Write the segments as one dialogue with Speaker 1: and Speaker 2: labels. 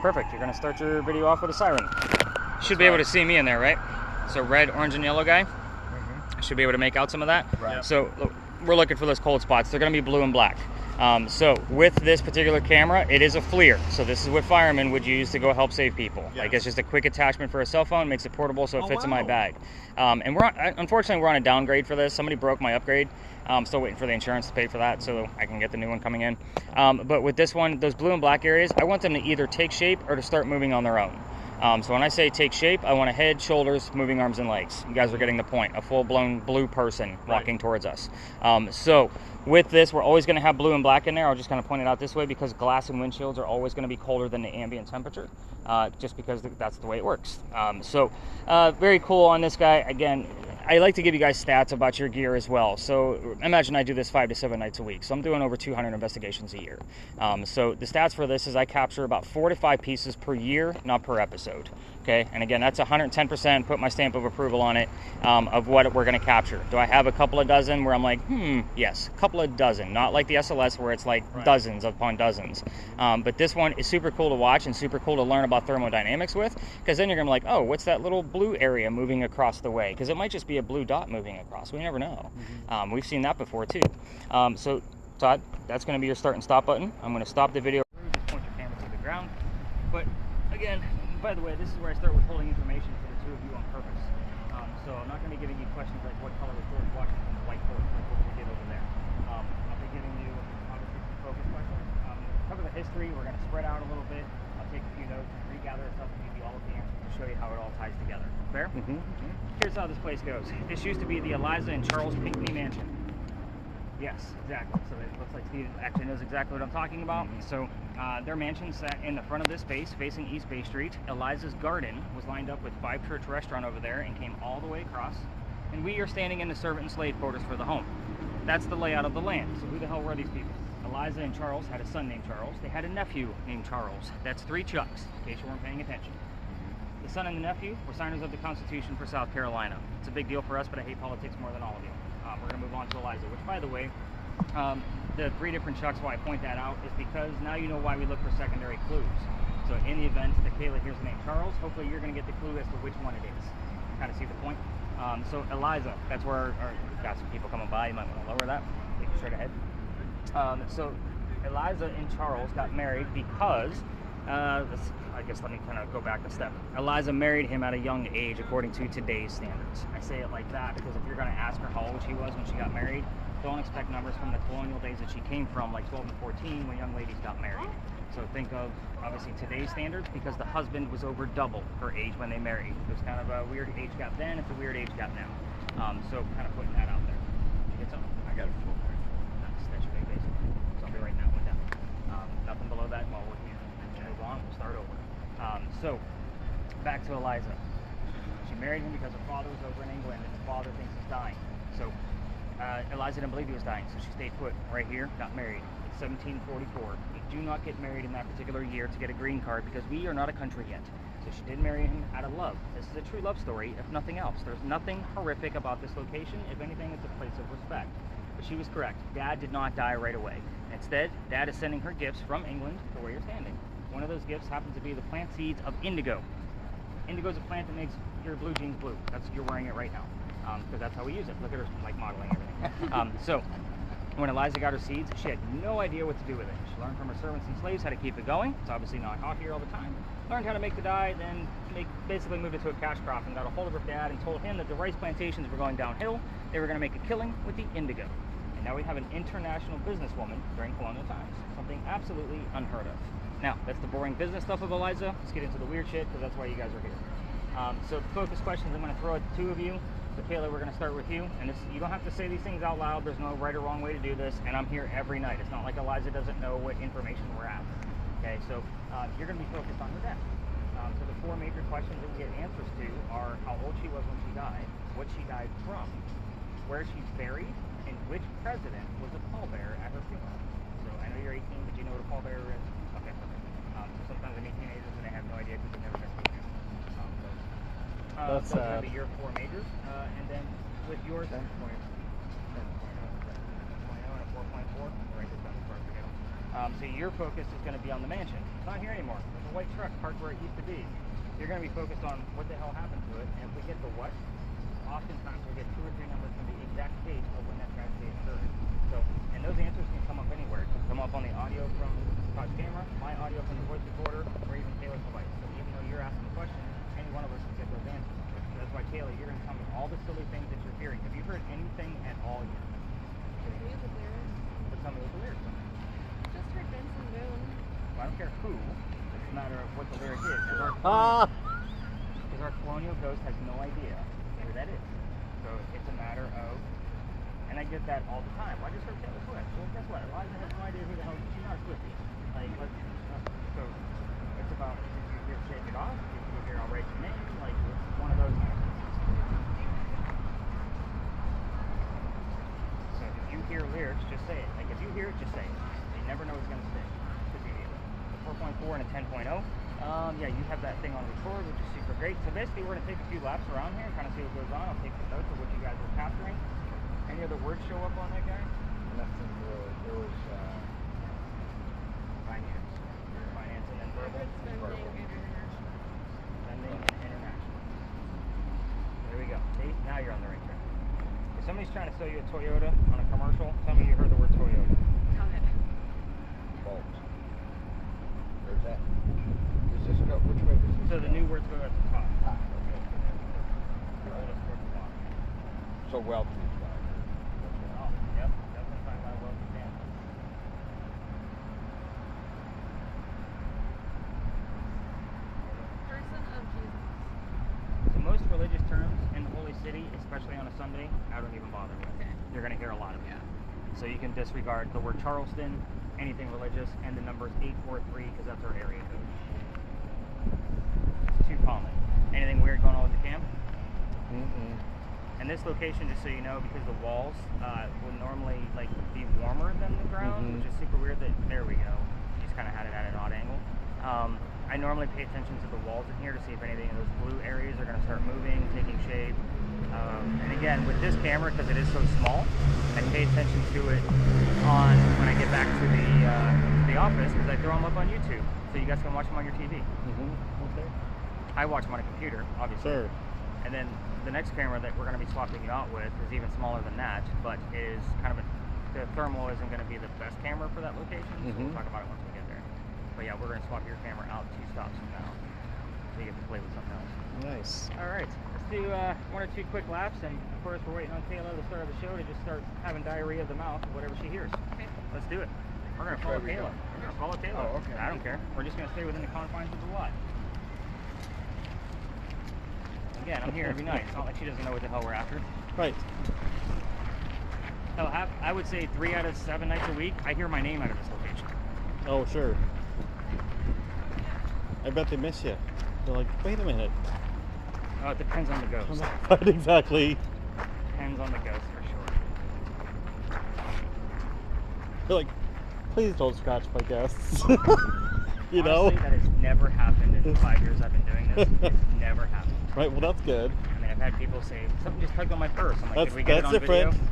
Speaker 1: Perfect. You're going to start your video off with a siren. Should be able to see me in there, right? So red, orange, and yellow guy. Should be able to make out some of that.
Speaker 2: Right.
Speaker 1: So we're looking for those cold spots. They're going to be blue and black. So with this particular camera, it is a FLIR. So this is what firemen would use to go help save people.
Speaker 2: Yes.
Speaker 1: Like, it's just a quick attachment for a cell phone, makes it portable, so it fits in my bag. And unfortunately, we're on a downgrade for this. Somebody broke my upgrade. I'm still waiting for the insurance to pay for that so I can get the new one coming in. But with this one, those blue and black areas, I want them to either take shape or to start moving on their own. So when I say take shape, I want a head, shoulders, moving arms and legs. You guys are getting the point. A full-blown blue person walking towards us. So with this, we're always going to have blue and black in there. I'll just kind of point it out this way because glass and windshields are always going to be colder than the ambient temperature, just because that's the way it works. Very cool on this guy. Again, I like to give you guys stats about your gear as well. So imagine I do this 5 to 7 nights a week. So I'm doing over 200 investigations a year. So the stats for this is I capture about 4 to 5 pieces per year, not per episode. Okay, and again, that's 110%, put my stamp of approval on it, of what we're gonna capture. Do I have a couple of dozen where I'm like, yes, a couple of dozen, not like the SLS where it's like dozens upon dozens. But this one is super cool to watch and super cool to learn about thermodynamics with, because then you're gonna be like, oh, what's that little blue area moving across the way? Because it might just be a blue dot moving across, we never know. We've seen that before too. So Todd, that's gonna be your start and stop button. I'm gonna stop the video, just point your camera to the ground. But again, by the way, this is where I start withholding information for the two of you on purpose. So I'm not going to be giving you questions like what color is George Washington's whiteboard, like what we did over there. I'll be giving you, obviously, some focus questions. Cover the history. We're going to spread out a little bit. I'll take a few notes, regather stuff, and give you all of the answers to show you how it all ties together. Fair? Here's how this place goes. This used to be the Eliza and Charles Pinckney Mansion. Yes, exactly. So it looks like Steve actually knows exactly what I'm talking about. So their mansion sat in the front of this space facing East Bay Street. Eliza's garden was lined up with 5 Church Restaurant over there and came all the way across. And we are standing in the servant and slave quarters for the home. That's the layout of the land. So who the hell were these people? Eliza and Charles had a son named Charles. They had a nephew named Charles. That's 3 Chucks, in case you weren't paying attention. The son and the nephew were signers of the Constitution for South Carolina. It's a big deal for us, but I hate politics more than all of you. We're going to move on to Eliza, which, by the way, the 3 different Chucks, why I point that out is because now you know why we look for secondary clues. So in the event that Kayla hears the name Charles, hopefully you're going to get the clue as to which one it is. Kind of see the point? So Eliza, that's where we've got some people coming by. You might want to lower that. Take it straight ahead. So Eliza and Charles got married because I guess let me kind of go back a step. Eliza married him at a young age according to today's standards. I say it like that because if you're going to ask her how old she was when she got married, don't expect numbers from the colonial days that she came from, like 12 and 14, when young ladies got married. So think of, obviously, today's standards, because the husband was over double her age when they married. It was kind of a weird age gap then, it's a weird age gap now. So kind of putting that out there. You get something?
Speaker 2: I got a full point.
Speaker 1: That's your big basic. So I'll be writing that one down. Nothing below that while we're here. Move on, we'll start over. So, back to Eliza. She married him because her father was over in England and his father thinks he's dying. So, Eliza didn't believe he was dying, so she stayed put right here, got married. It's 1744. You do not get married in that particular year to get a green card because we are not a country yet. So she did marry him out of love. This is a true love story, if nothing else. There's nothing horrific about this location. If anything, it's a place of respect. But she was correct. Dad did not die right away. Instead, Dad is sending her gifts from England to where you're standing. One of those gifts happens to be the plant seeds of indigo. Indigo is a plant that makes your blue jeans blue. You're wearing it right now, because that's how we use it. Look at her, like, modeling everything. So when Eliza got her seeds, she had no idea what to do with it. She learned from her servants and slaves how to keep it going. It's obviously not hot here all the time. Learned how to make the dye, then basically moved it to a cash crop and got a hold of her dad and told him that the rice plantations were going downhill. They were going to make a killing with the indigo. And now we have an international businesswoman during colonial times. Something absolutely unheard of. Now, that's the boring business stuff of Eliza. Let's get into the weird shit, because that's why you guys are here. So the focus questions I'm going to throw at the two of you. So Kayla, we're going to start with you. And you don't have to say these things out loud. There's no right or wrong way to do this. And I'm here every night. It's not like Eliza doesn't know what information we're at. Okay, so you're going to be focused on her death. So the 4 major questions that we get answers to are how old she was when she died, what she died from, where she's buried, and which president was a pallbearer at her funeral. So I know you're 18, but you know what a pallbearer is? Okay, perfect. So sometimes I meet teenagers and they have no idea because they've never been to a funeral. So it's going to be your 4 majors. And then with yours, 10.0 and a 4.4. Write this down before I forget them. So your focus is going to be on the mansion. It's not here anymore. There's a white truck parked where it used to be. You're going to be focused on what the hell happened to it, and if we get the what, oftentimes we get 2 or 3 numbers from the exact date of when that tragedy occurred. So, and those answers can come up anywhere. It can come up on the audio from Todd's camera, my audio from the voice recorder, or even Taylor's device. So even though you're asking the question, any one of us can get those answers. So that's why, Taylor, you're going to tell me all the silly things that you're hearing. Have you heard anything at all yet?
Speaker 2: Music lyrics.
Speaker 1: But tell me what the lyrics are.
Speaker 2: Just heard Benson Boone.
Speaker 1: Well, I don't care who. It's a matter of what the lyric is. Because our colonial ghost has no idea who that is. So it's a matter of, and I get that all the time. Well, I just heard Taylor Swift. Well, guess what? Eliza has no idea who the hell she's not a Swiftie. Like, so it's about, did you hear Shake It Off? Did you hear I'll Write Your Name? Like, it's one of those things. So if you hear lyrics, just say it. Like, if you hear it, just say it. You never know what's going to stick. Could be a 4.4 and a 10.0. Yeah, you have that thing on record, which is super great. So basically, we're going to take a few laps around here and kind of see what goes on. I'll take some notes of what you guys were capturing. Any other words show up on that guy?
Speaker 3: Nothing really. There was
Speaker 1: Finance. Finance and then verbal.
Speaker 2: Spending and international.
Speaker 1: Spending and international. There we go. See? Now you're on the right track. If somebody's trying to sell you a Toyota on a commercial, tell me you heard the word Toyota.
Speaker 2: Okay.
Speaker 3: bulbs. There's that. Does this go? Which way does this
Speaker 1: So
Speaker 3: go?
Speaker 1: the new words go at the top.
Speaker 3: Ah, okay.
Speaker 1: The oldest word at the bottom.
Speaker 3: So well to these guys.
Speaker 1: Oh, yep. Definitely find out well to stand.
Speaker 2: Person of Jesus.
Speaker 1: So most religious terms in the Holy City, especially on a Sunday, I don't even bother with.
Speaker 2: Okay.
Speaker 1: You're going to hear a lot of it.
Speaker 2: Yeah.
Speaker 1: So you can disregard the word Charleston, anything religious, and the numbers 843 because that's our area code. It's too common. Anything weird going on with the cam?
Speaker 3: Mm-mm.
Speaker 1: And this location, just so you know, because the walls would normally like be warmer than the ground, which is super weird. That there we go. You just kind of had it at an odd angle. I normally pay attention to the walls in here to see if anything in those blue areas are going to start moving, taking shape. And again, with this camera, because it is so small, I pay attention to it on when I get back to the office, because I throw them up on YouTube, so you guys can watch them on your TV.
Speaker 3: Okay.
Speaker 1: I watch them on a computer, obviously.
Speaker 3: Sure.
Speaker 1: And then the next camera that we're going to be swapping you out with is even smaller than that, but is kind of the thermal isn't going to be the best camera for that location, so we'll talk about it once we get there. But yeah, we're going to swap your camera out 2 stops from now, so you get to play with something else.
Speaker 3: Nice.
Speaker 1: All right, let's do 1 or 2 quick laps, and of course we're waiting on Taylor at the start of the show to just start having diarrhea of the mouth, whatever she hears.
Speaker 2: Okay.
Speaker 1: Let's do it. We're going to follow Taylor. We're going to follow Taylor.
Speaker 3: Oh, okay.
Speaker 1: I don't care. We're just going to stay within the confines of the lot. Again, I'm here every night. It's not like she doesn't know what the hell we're after.
Speaker 3: Right.
Speaker 1: Hell, I would say 3 out of 7 nights a week, I hear my name out of this location.
Speaker 3: Oh, sure. I bet they miss you. They're like, wait a minute.
Speaker 1: Oh, it depends on the ghost.
Speaker 3: Right, exactly.
Speaker 1: Depends on the ghost for sure.
Speaker 3: They're like, please don't scratch my guests. You know?
Speaker 1: Honestly, that has never happened in the 5 years I've been doing this. It's never happened.
Speaker 3: Right, well that's good.
Speaker 1: I mean, I've had people say, something just tugged on my purse. I'm like, did we get it on
Speaker 3: different.
Speaker 1: video?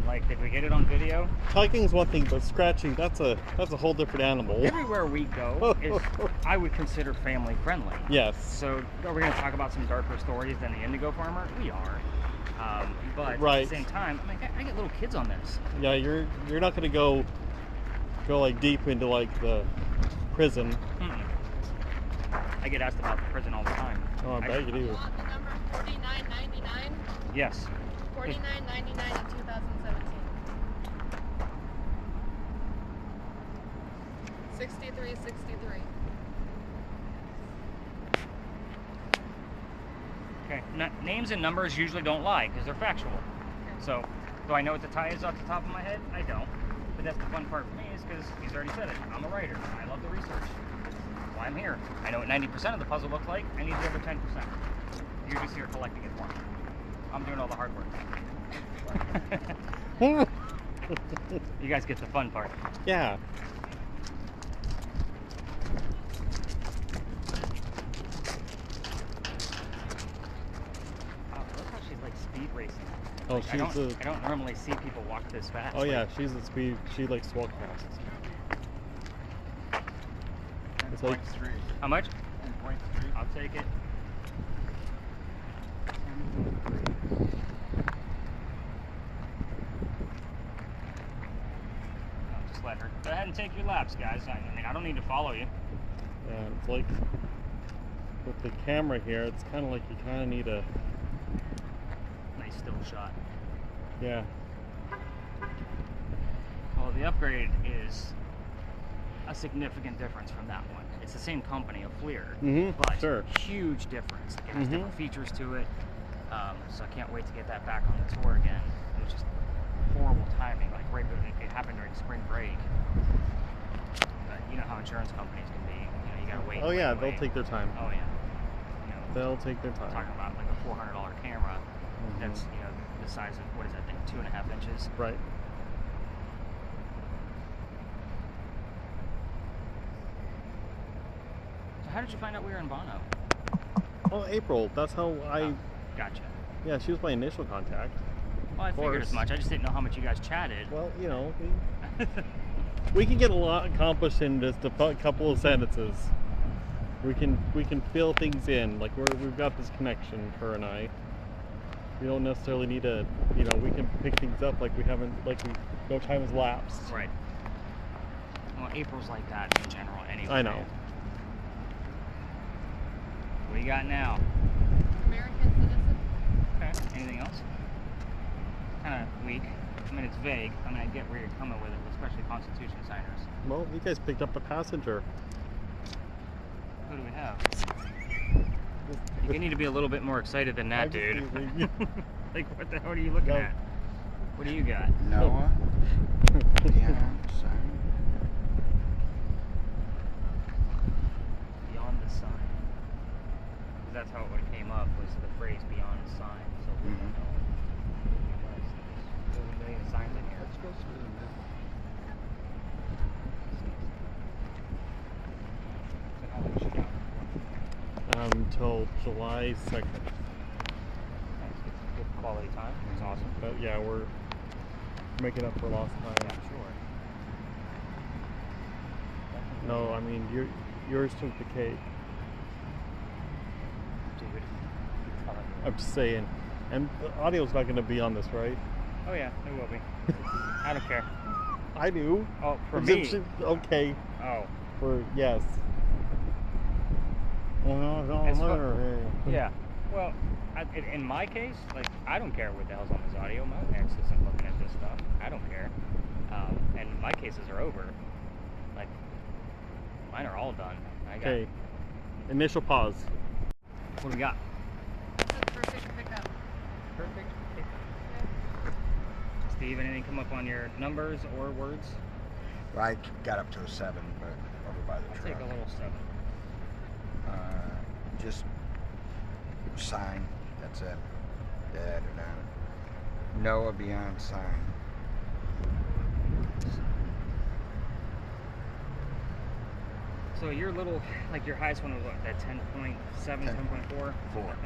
Speaker 1: Like, did we get it on video?
Speaker 3: Tugging's one thing, but scratching, that's a whole different animal.
Speaker 1: Everywhere we go is, I would consider family friendly.
Speaker 3: Yes.
Speaker 1: So, are we going to talk about some darker stories than the Indigo Farmer? We are. But
Speaker 3: Right.
Speaker 1: at the same time, I'm like, I get little kids on this.
Speaker 3: Yeah, you're not gonna go like deep into like the prison.
Speaker 1: Mm-mm. I get asked about the prison all the time.
Speaker 3: Oh, I bet you do.
Speaker 2: Want the number 4999?
Speaker 1: Yes.
Speaker 2: 4999 in 2017. 6363.
Speaker 1: Okay. Names and numbers usually don't lie because they're factual. So, do I know what the tie is off the top of my head? I don't. But that's the fun part for me is because he's already said it. I'm a writer. I love the research. That's why I'm here. I know what 90% of the puzzle looks like. I need the other 10%. You're just here collecting it for me. I'm doing all the hard work. You guys get the fun part.
Speaker 3: Yeah.
Speaker 1: Wow, look how she's like speed racing.
Speaker 3: Oh,
Speaker 1: Like, I don't normally see people walk this fast.
Speaker 3: Oh yeah, she's at speed. She likes to walk fast. It's like,
Speaker 1: How much?
Speaker 4: 10.3.
Speaker 1: I'll take it. I'll just let her go ahead and take your laps, guys. I mean, I don't need to follow you.
Speaker 3: yeah, it's like with the camera here, it's kind of like you kind of need a,
Speaker 1: Nice still shot.
Speaker 3: yeah.
Speaker 1: Well, the upgrade is a significant difference from that one. It's the same company, a FLIR, but
Speaker 3: Sure.
Speaker 1: huge difference. It has different features to it, so I can't wait to get that back on the tour again. It was just horrible timing, like right when it happened during spring break. But you know how insurance companies can be. You know, you gotta wait.
Speaker 3: Oh
Speaker 1: wait,
Speaker 3: yeah,
Speaker 1: wait.
Speaker 3: they'll take their time.
Speaker 1: Oh yeah. You know,
Speaker 3: They'll take their
Speaker 1: I'm
Speaker 3: time.
Speaker 1: talking about like a $400 camera. That's the size of what is that thing? 2.5 inches.
Speaker 3: Right.
Speaker 1: So how did you find out we were in Bono?
Speaker 3: Oh, April. That's how I.
Speaker 1: Oh, gotcha.
Speaker 3: Yeah, she was my initial contact.
Speaker 1: Well, I figured
Speaker 3: course.
Speaker 1: as much. I just didn't know how much you guys chatted.
Speaker 3: Well, you know, we can get a lot accomplished in just a couple of sentences. We can fill things in. Like we've got this connection, her and I. We don't necessarily need to, you know, we can pick things up like no time has lapsed.
Speaker 1: Right. Well, April's like that in general anyway.
Speaker 3: I know.
Speaker 1: What do you got now?
Speaker 2: American citizen.
Speaker 1: Okay. Anything else? Kind of weak. I mean, it's vague. I mean, I get where you're coming with it, especially Constitution signers.
Speaker 3: Well, you guys picked up a passenger.
Speaker 1: Who do we have? You need to be a little bit more excited than that,
Speaker 3: I'm just
Speaker 1: dude.
Speaker 3: teasing.
Speaker 1: Like, what the hell are you looking
Speaker 3: No.
Speaker 1: at? What do you got?
Speaker 4: Noah. Beyond sign.
Speaker 1: Beyond the sign. 'Cause that's how it would have came up, was the phrase beyond the sign. So we don't know who it was. There's a million signs in here.
Speaker 4: Let's go through them now.
Speaker 1: So how long has she got?
Speaker 3: Until July 2nd.
Speaker 1: Nice. Get some good quality time. That's awesome.
Speaker 3: But yeah, we're making up for lost
Speaker 1: Yeah,
Speaker 3: time.
Speaker 1: sure.
Speaker 3: No, I mean yours took the cake.
Speaker 1: Dude. Tell it.
Speaker 3: I'm just saying. And the audio's not going to be on this, right?
Speaker 1: Oh yeah, it will be. I don't care.
Speaker 3: I do.
Speaker 1: Oh, for me.
Speaker 3: Okay.
Speaker 1: Oh.
Speaker 3: Yes.
Speaker 1: As far- Yeah. Well, in my case, like, I don't care what the hell's on this audio. My ex isn't looking at this stuff. I don't care. And my cases are over. Like, mine are all done. I got.
Speaker 3: Okay. Initial pause.
Speaker 1: What do we got?
Speaker 2: This is perfect pickup.
Speaker 1: Perfect. Steve, anything come up on your numbers or words?
Speaker 4: Well, I got up to a 7, but over by the
Speaker 1: I'll
Speaker 4: truck.
Speaker 1: take a little 7.
Speaker 4: Just sign. That's it. Da-da-da. Noah beyond sign.
Speaker 1: So your little, like your highest one was what, that 10.7, 10.4?
Speaker 4: 4.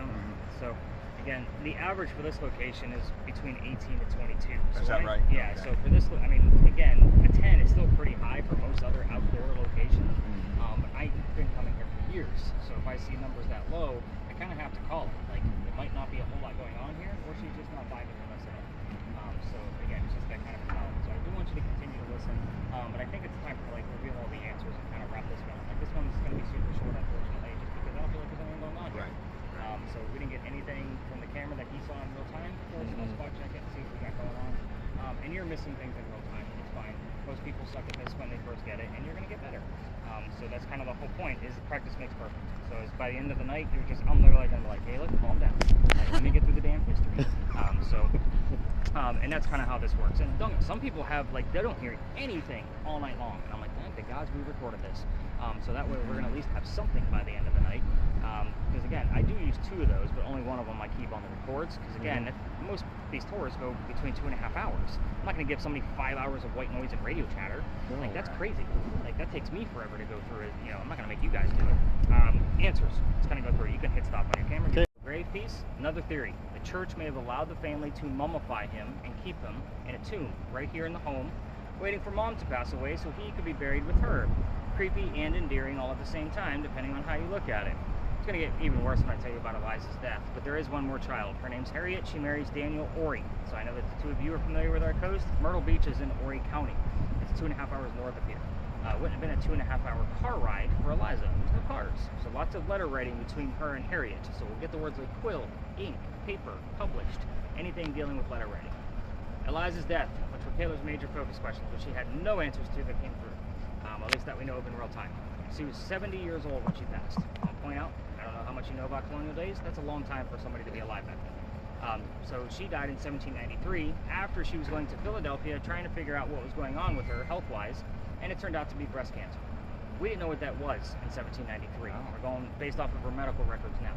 Speaker 1: So again, the average for this location is between 18 to 22. So
Speaker 4: Is that right?
Speaker 1: Yeah,
Speaker 4: Okay.
Speaker 1: so for this, I mean, again, a 10 is still pretty high for most other outdoor locations. But I've been coming here for years, so if I see numbers that low, I kind of have to call it. Like, there might not be a whole lot going on here, or she's just not vibing with us at all. So again, it's just that kind of mentality. So I do want you to continue to listen, but I think it's time to like reveal all the answers and kind of wrap this one up. Like this one's going to be super short, unfortunately, just because I don't feel like there's anything going on here.
Speaker 4: Right.
Speaker 1: So we didn't get anything from the camera that he saw in real time. Of course, we'll spot check it and see what we got going on. And you're missing things in real time. It's fine. Most people suck at this when they first get it, and you're going to get better. So that's kind of the whole point, is practice makes perfect. So as by the end of the night, I'm literally going to be like, hey, look, calm down. Like, let me get through the damn history. And that's kind of how this works. And some people have, like, they don't hear anything all night long. And I'm like, thank the gods we recorded this. So that way we're going to at least have something by the end of the night. Because again, I do use 2 of those, but only one of them I keep on the records. Because again, most of these tours go between 2.5 hours. I'm not going to give somebody 5 hours of white noise and radio chatter.
Speaker 3: No.
Speaker 1: Like, that's crazy. Like, that takes me forever to go through it. You know, I'm not going to make you guys do it. Answers. It's going to go through. You can hit stop on your camera.
Speaker 3: Okay.
Speaker 1: Grave piece. Another theory. The church may have allowed the family to mummify him and keep him in a tomb right here in the home, waiting for mom to pass away so he could be buried with her. creepy and endearing all at the same time, depending on how you look at it. It's going to get even worse when I tell you about Eliza's death, but there is one more child. Her name's Harriet. She marries Daniel Ori. So I know that the two of you are familiar with our coast. Myrtle Beach is in Ori County. It's 2.5 hours north of here. Wouldn't have been a 2.5-hour car ride for Eliza. There's no cars. So lots of letter writing between her and Harriet. So we'll get the words like quill, ink, paper, published, anything dealing with letter writing. Eliza's death, which were Kayla's major focus questions, which she had no answers to that came through, at least that we know of in real time. She was 70 years old when she passed. I'll point out, I don't know how much you know about colonial days, that's a long time for somebody to be alive back then. So she died in 1793 after she was going to Philadelphia trying to figure out what was going on with her health-wise, and it turned out to be breast cancer. We didn't know what that was in 1793. We're going based off of her medical records now.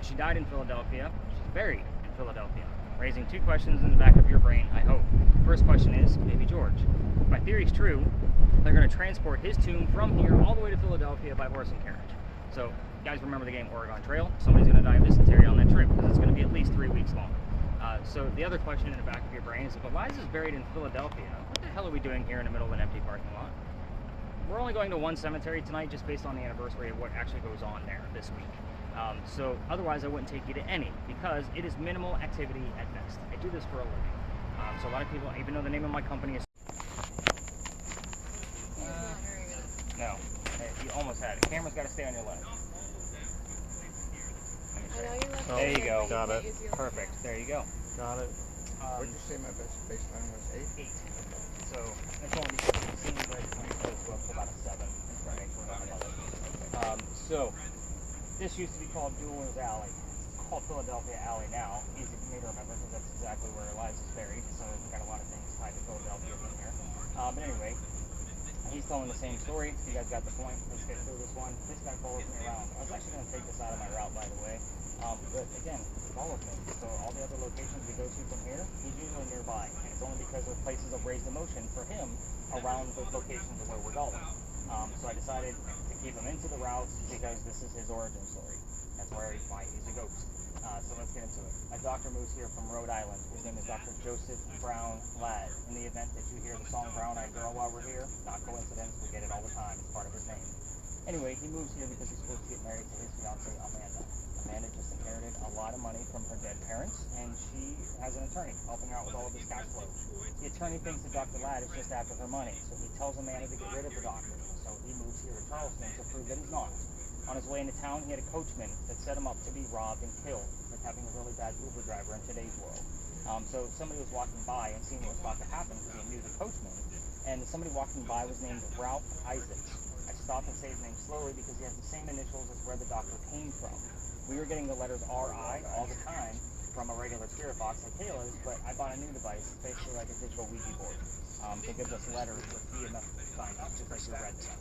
Speaker 1: She died in Philadelphia. She's buried in Philadelphia, raising two questions in the back of your brain, I hope. First question is, maybe George. If my theory's true, they're going to transport his tomb from here all the way to Philadelphia by horse and carriage. So, you guys remember the game Oregon Trail? Somebody's going to die of dysentery on that trip, because it's going to be at least 3 weeks long. So the other question in the back of your brain is, if Eliza's buried in Philadelphia, what the hell are we doing here in the middle of an empty parking lot? We're only going to one cemetery tonight just based on the anniversary of what actually goes on there this week. So otherwise I wouldn't take you to any, because it is minimal activity at best. I do this for a living. So a lot of people, even though the name of my company is... no. Hey, you almost had it. The camera's got to stay on your left. There you go.
Speaker 3: Got it.
Speaker 1: Perfect. There you go.
Speaker 3: Got it.
Speaker 4: What did you say my best baseline was? 8?
Speaker 1: 8. So it's only because it seems like I'm supposed to go up to about a 7. Right. So this used to be called Jewelers Alley. It's called Philadelphia Alley now. Easy for me to remember because that's exactly where Eliza's buried. So we've got a lot of things tied to Philadelphia in here. But anyway, he's telling the same story. You guys got the point. Let's get through this one. This guy follows me around. I was actually going to take this out of my route, by the way. But again, he follows me. So all the other locations we go to from here, he's usually nearby. And it's only because there's places of raised emotion for him around those locations of where we're going. So I decided to keep him into the routes because this is his origin story. That's why he's a ghost. So let's get into it. A doctor moves here from Rhode Island. His name is Dr. Joseph Brown Ladd. In the event that you hear the song Brown Eyed Girl while we're here, not coincidence, we get it all the time. It's part of his name. Anyway, he moves here because he's supposed to get married to his fiancée, Amanda. Amanda just inherited a lot of money from her dead parents, and she has an attorney helping out with all of this cash flow. The attorney thinks that Dr. Ladd is just after her money, so he tells Amanda to get rid of the doctor. So he moves here to Charleston to prove that he's not. On his way into town, he had a coachman that set him up to be robbed and killed, like having a really bad Uber driver in today's world. So somebody was walking by and seeing what was about to happen because he knew the coachman, and somebody walking by was named Ralph Isaacs. I stopped and say his name slowly because he has the same initials as where the doctor came from. We were getting the letters R.I. all the time from a regular spirit box like Kayla's, but I bought a new device. It's basically like a digital Ouija board. It gives us letters with EMF findings, just like your red stuff.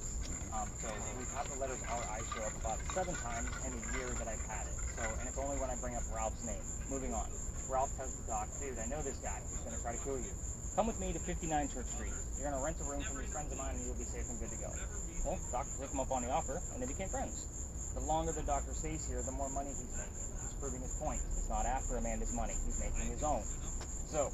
Speaker 1: So we've had the letters R.I. show up about 7 times in the year that I've had it. So, and it's only when I bring up Ralph's name. Moving on. Ralph tells the doc, dude, I know this guy. He's going to try to kill you. Come with me to 59 Church Street. You're going to rent a room from these friends of mine and you'll be safe and good to go. Well, the doctor took him up on the offer and they became friends. The longer the doctor stays here, the more money he's making. He's proving his point. He's not after Amanda's money. He's making his own. So,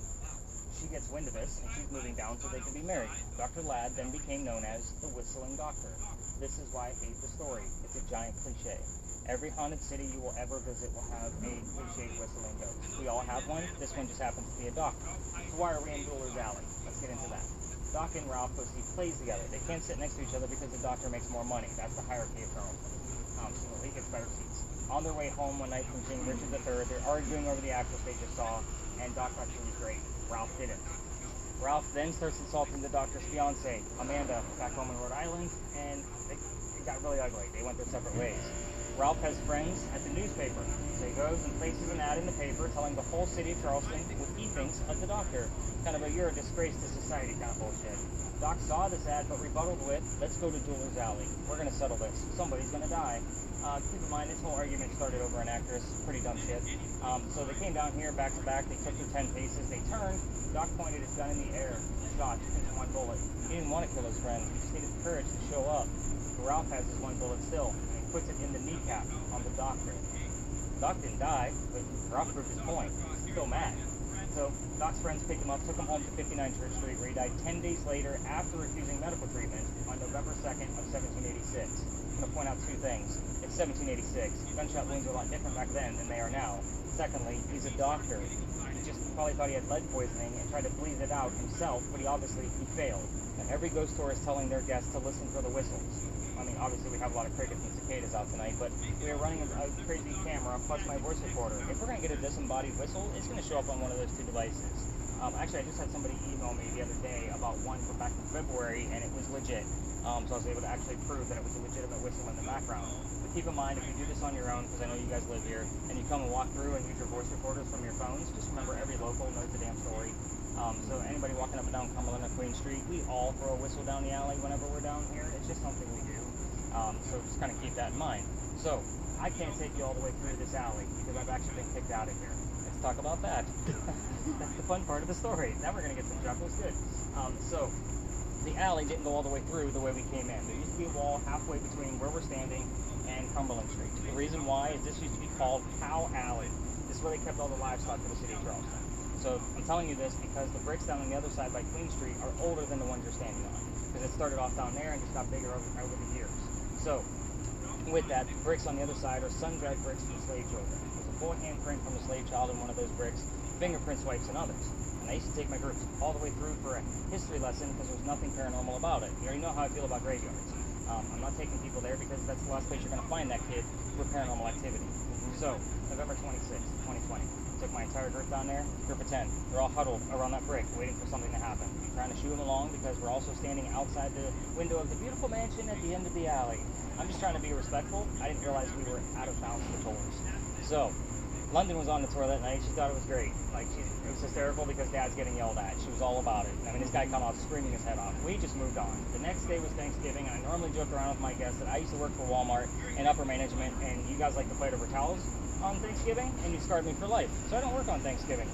Speaker 1: she gets wind of this, and she's moving down so they can be married. Dr. Ladd then became known as the Whistling Doctor. This is why I hate the story. It's a giant cliche. Every haunted city you will ever visit will have a cliche whistling ghost. We all have one. This one just happens to be a doctor. So why are we in Jewelers Alley? Let's get into that. Doc and Ralph go see plays together. They can't sit next to each other because the doctor makes more money. That's the hierarchy of Charleston. So he gets better seats. On their way home one night from seeing Richard III, they're arguing over the actress they just saw, and Doc thought she was great. Ralph didn't. Ralph then starts insulting the doctor's fiancée, Amanda, back home in Rhode Island, and it got really ugly. They went their separate ways. Ralph has friends at the newspaper, so he goes and places an ad in the paper telling the whole city of Charleston what he thinks of the doctor. Kind of a you're a disgrace to society kind of bullshit. Doc saw this ad but rebutted with, let's go to Jewelers Alley. We're going to settle this. Somebody's going to die. Keep in mind, this whole argument started over an actress. Pretty dumb shit. So they came down here back to back. They took their 10 paces. They turned. Doc pointed his gun in the air. Shot. Took one bullet. He didn't want to kill his friend. He just needed the courage to show up. Ralph has his one bullet still. And he puts it in the kneecap on the doctor. Doc didn't die, but Ralph proved his point. He's still mad. So Doc's friends picked him up, took him home to 59 Church Street, where he died 10 days later after refusing medical treatment on November 2nd of 1786. I'm going to point out two things. It's 1786. Gunshot wounds were a lot different back then than they are now. Secondly, he's a doctor. He just probably thought he had lead poisoning and tried to bleed it out himself, but he failed. And every ghost tour is telling their guests to listen for the whistles. I mean, obviously we have a lot of crickets and cicadas out tonight, but we are running a crazy camera plus my voice recorder. If we're going to get a disembodied whistle, it's going to show up on one of those two devices. Actually, I just had somebody email me the other day about one from back in February, and it was legit. So I was able to actually prove that it was a legitimate whistle in the background. But keep in mind, if you do this on your own, because I know you guys live here, and you come and walk through and use your voice recorders from your phones, just remember every local knows the damn story. So anybody walking up and down Cumberland or Queen Street, we all throw a whistle down the alley whenever we're down here. It's just something we do. So just kind of keep that in mind. So I can't take you all the way through this alley because I've actually been kicked out of here. Let's talk about that. That's the fun part of the story. Now we're going to get some chuckles. Good. So the alley didn't go all the way through the way we came in. There used to be a wall halfway between where we're standing and Cumberland Street. The reason why is this used to be called Cow Alley. This is where they kept all the livestock for the city of Charleston. So I'm telling you this because the bricks down on the other side by Queen Street are older than the ones you're standing on. Because it started off down there and just got bigger over the years. So with that, the bricks on the other side are sun-dried bricks from slave children. There's a full handprint from a slave child in one of those bricks, fingerprint swipes and others. And I used to take my groups all the way through for a history lesson because there's nothing paranormal about it. You already know how I feel about graveyards. I'm not taking people there because that's the last place you're going to find that kid with paranormal activity. So, November 26th, 2020. Took my entire group down there, group of 10. They're all huddled around that brick, waiting for something to happen. I'm trying to shoo them along because we're also standing outside the window of the beautiful mansion at the end of the alley. I'm just trying to be respectful. I didn't realize we were out of bounds for tours. So, London was on the tour that night. She thought it was great. It was hysterical because Dad's getting yelled at. She was all about it. I mean, this guy come out screaming his head off. We just moved on. The next day was Thanksgiving, and I normally joke around with my guests that I used to work for Walmart in upper management, and you guys like to fight over towels on Thanksgiving, and you scarred me for life. So I don't work on Thanksgiving.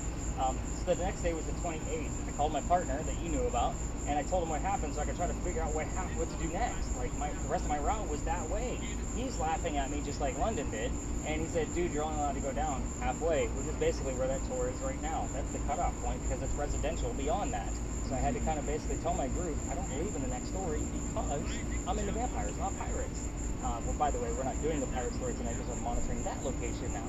Speaker 1: So the next day was the 28th. I called my partner that you knew about, and I told him what happened so I could try to figure out what to do next. The rest of my route was that way. He's laughing at me just like London did, and he said, dude, you're only allowed to go down halfway, which is basically where that tour is right now. That's the cutoff point because it's residential beyond that. So I had to kind of basically tell my group, I don't believe in the next story because I'm into vampires, not pirates. Well, by the way, we're not doing the pirate story tonight because we're monitoring that location now.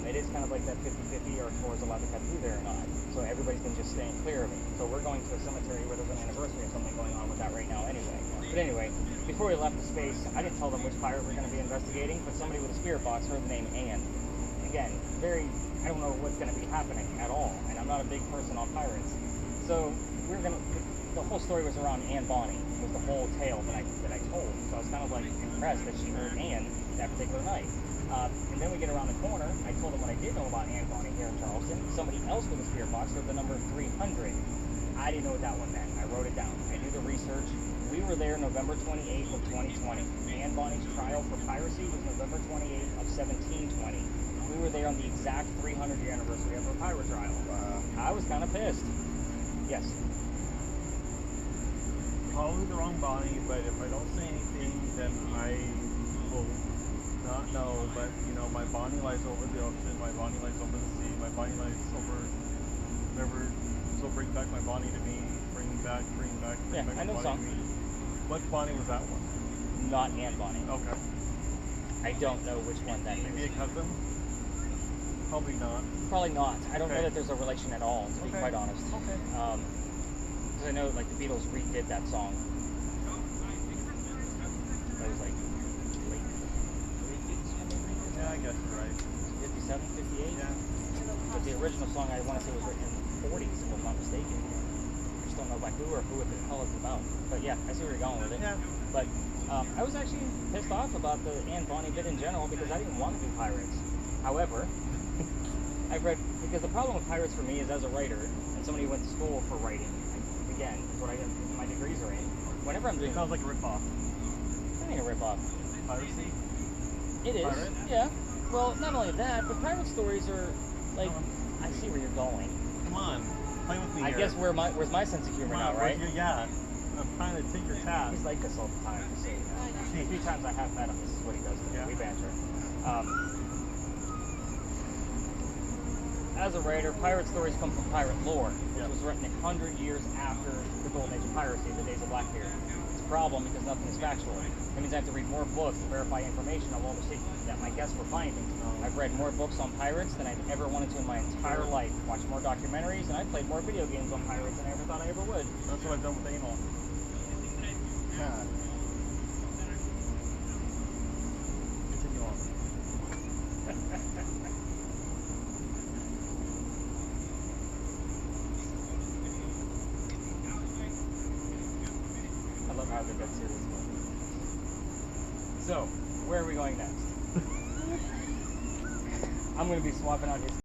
Speaker 1: It is kind of like that 50-50 or tours allowed to cut through there or not. So everybody's been just staying clear of it. So we're going to a cemetery where there's an anniversary or something going on with that right now anyway. But anyway, before we left the space, I didn't tell them which pirate we're going to be investigating, but somebody with a spirit box heard the name Anne. Again, I don't know what's going to be happening at all, and I'm not a big person on pirates. So the whole story was around Anne Bonny, was the whole tale that I told. So I was kind of like impressed that she heard Anne that particular night. And then we get around the corner, I told them what I did know about Anne Bonny here in Charleston. Somebody else with a spirit box heard the number 300. I didn't know what that one meant. I wrote it down. I did the research. We were there November 28th of 2020. Anne Bonny's trial for piracy was November 28th of 1720. We were there on the exact 300-year anniversary of her pirate trial. I was kind of pissed. Yes.
Speaker 3: Probably the wrong Bonnie, but if I don't say anything, then I will not know. But my Bonnie lies over the ocean, my Bonnie lies over the sea, my Bonnie lies over whatever. So bring back my Bonnie to me, bring back
Speaker 1: Yeah,
Speaker 3: my
Speaker 1: I know the
Speaker 3: Bonnie
Speaker 1: song.
Speaker 3: to me. What Bonnie was that one?
Speaker 1: Not Anne Bonny.
Speaker 3: Okay.
Speaker 1: I don't know which one that
Speaker 3: Maybe
Speaker 1: is.
Speaker 3: a cousin? Probably not.
Speaker 1: Probably not. I don't know
Speaker 3: Okay.
Speaker 1: that there's a relation at all, to be quite honest.
Speaker 3: Okay.
Speaker 1: Because I know the Beatles redid that song. That was late 80s.
Speaker 3: Yeah, I guess you're right.
Speaker 1: 57, 58?
Speaker 3: Yeah.
Speaker 1: But the original song I want to say was written in the 40s, if I'm not mistaken. I just don't know by who or who the hell it's about. But yeah, I see where you're going with it.
Speaker 3: Yeah.
Speaker 1: But I was actually pissed off about the Anne Bonny bit in general because I didn't want to do pirates. However, because the problem with pirates for me is as a writer and somebody who went to school for writing, again, what my degrees are in, whenever I'm doing...
Speaker 3: It sounds like a ripoff.
Speaker 1: I mean a ripoff.
Speaker 3: Piracy?
Speaker 1: It is,
Speaker 3: Pirate?
Speaker 1: yeah. Well, not only that, but pirate stories are like, I see where you're going.
Speaker 3: Come on, play with me
Speaker 1: I
Speaker 3: here.
Speaker 1: guess where's my sense of humor now, right?
Speaker 3: Yeah, I'm trying to take your task.
Speaker 1: He's like this all the time. So, a few times I have met him. This is what he does.
Speaker 3: Yeah.
Speaker 1: We banter. as a writer, pirate stories come from pirate lore, which was written 100 years after the golden age of piracy, the days of Blackbeard. It's a problem because nothing is factual. That means I have to read more books to verify information of all the shit that my guests were finding. I've read more books on pirates than I've ever wanted to in my entire life. Watched more documentaries, and I played more video games on pirates than I ever thought I ever would.
Speaker 3: That's what I've done with anal.
Speaker 1: Yeah.
Speaker 3: Continue on.
Speaker 1: I love how they get serious. So, where are we going next? I'm going to be swapping out his